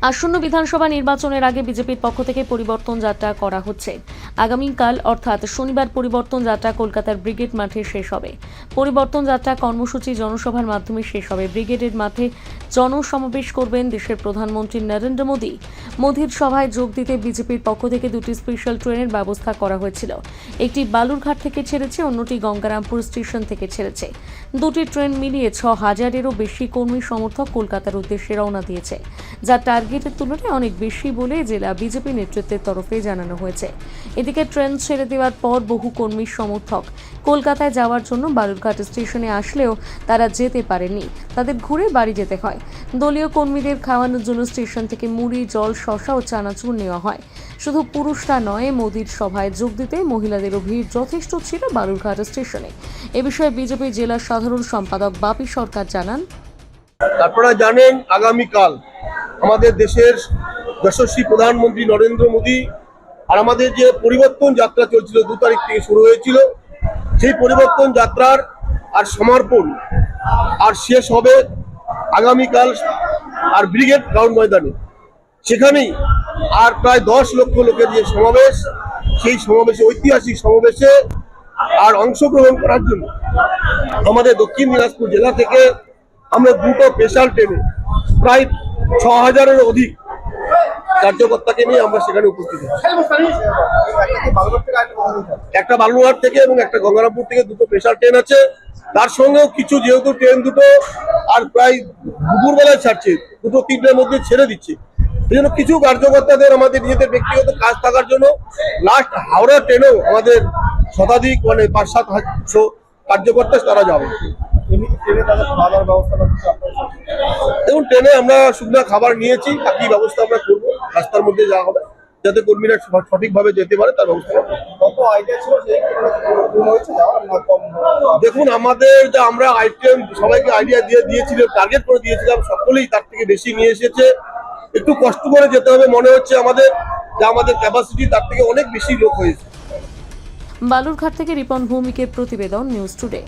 আসন্ন বিধানসভা নির্বাচনের আগে বিজেপির পক্ষ থেকে পরিবর্তন যাত্রা করা হচ্ছে। আগামীকাল অর্থাৎ শনিবার পরিবর্তন যাত্রা কলকাতার ব্রিগেড মাঠে শেষ হবে। পরিবর্তন যাত্রা কর্মসূচি জনসভার মাধ্যমে শেষ হবে। ব্রিগেডের মাঠে জনসমাবেশ করবেন দেশের প্রধানমন্ত্রী নরেন্দ্র মোদী। মোদীর সভায় যোগ দিতে বিজেপির পক্ষ থেকে দুটি স্পেশাল ট্রেনের ব্যবস্থা করা হয়েছিল। একটি বালুরঘাট থেকে ছেড়েছে, অন্যটি গঙ্গারামপুর স্টেশন থেকে ছেড়েছে। দুটি ট্রেন মিলিয়ে 6,000-এরও বেশি কর্মী সমর্থক কলকাতার উদ্দেশ্যে রওনা দিয়েছে, যা টার্গেটের তুলনায় অনেক বেশি বলে জেলা বিজেপি নেতৃত্বের তরফে জানানো হয়েছে। এদিকে ট্রেন ছেড়ে দেওয়ার পর বহু কর্মী সমর্থক কলকাতায় যাওয়ার জন্য বালুরঘাট স্টেশনে আসলেও তারা যেতে পারেনি, তাদের ঘুরে বাড়ি যেতে হয়। দলীয় কর্মীদের খাওয়ানোর জন্য স্টেশন থেকে মুড়ি, জল, শসা ও চানাচুর নেওয়া হয়। শুধু পুরুষরা নয়, মোদীর সভায় যোগ দিতে মহিলাদেরও ভিড় যথেষ্ট ছিল বালুরঘাট স্টেশনে। এ বিষয়ে বিজেপি জেলা সাধারণ সম্পাদক বাপি সরকার জানান, আপনারা জানেন আগামীকাল আমাদের দেশের যশস্বী প্রধানমন্ত্রী নরেন্দ্র মোদী আর আমাদের যে পরিবর্তন যাত্রা চলছিল 2 তারিখ থেকে শুরু হয়েছিল, সেই পরিবর্তন যাত্রার আর সমর্পণ আর শেষ হবে আগামীকাল আর ব্রিগেড গ্রাউন্ড ময়দানে। সেখানেই আর প্রায় 10 লক্ষ লোকের যে সমাবেশ, সেই সমাবেশে ঐতিহাসিক সমাবেশে আর অংশগ্রহণ করার জন্য আমাদের দক্ষিণ দিনাজপুর জেলা থেকে আমরা দুটো স্পেশাল ট্রেনে প্রায় 6,000-এর অধিক কার্যকর্তাকে নিয়ে আমরা সেখানে উপস্থিত হচ্ছি। একটা বালুরঘাট থেকে এবং একটা গঙ্গারামপুর থেকে দুটো স্পেশাল ট্রেন আছে। তার সঙ্গেও কিছু, যেহেতু ট্রেন দুটো আর প্রায় দুপুরবেলায় ছাড়ছে, 2-3টার মধ্যে ছেড়ে দিচ্ছে, সেই জন্য কিছু কার্যকর্তাদের আমাদের নিজেদের ব্যক্তিগত কাজ থাকার জন্য লাস্ট হাওড়া ট্রেনেও আমাদের শতাধিক 5-700 কার্যকর্তা তারা যাবে। দেখুন, ট্রেনে আমরা শুকনো খাবার নিয়েছি, বাকি ব্যবস্থা আমরা করবো। রাস্তার মধ্যে যাওয়া হবে যাতে কর্মীরা সঠিকভাবে যেতে পারে, তার ব্যবস্থা করবো। দেখুন, আমাদের যা আমরা আইটেম সবাইকে আইডিয়া দিয়েছিলাম, টার্গেট করে দিয়েছিলাম, সকলেই তার থেকে বেশি নিয়ে এসেছে। একটু কষ্ট করে যেতে হবে মনে হচ্ছে আমাদের, যা আমাদের ক্যাপাসিটি তার থেকে অনেক বেশি লোক হয়েছে। বালুরঘাট থেকে রিপন ভৌমিকের প্রতিবেদন, নিউজ টুডে।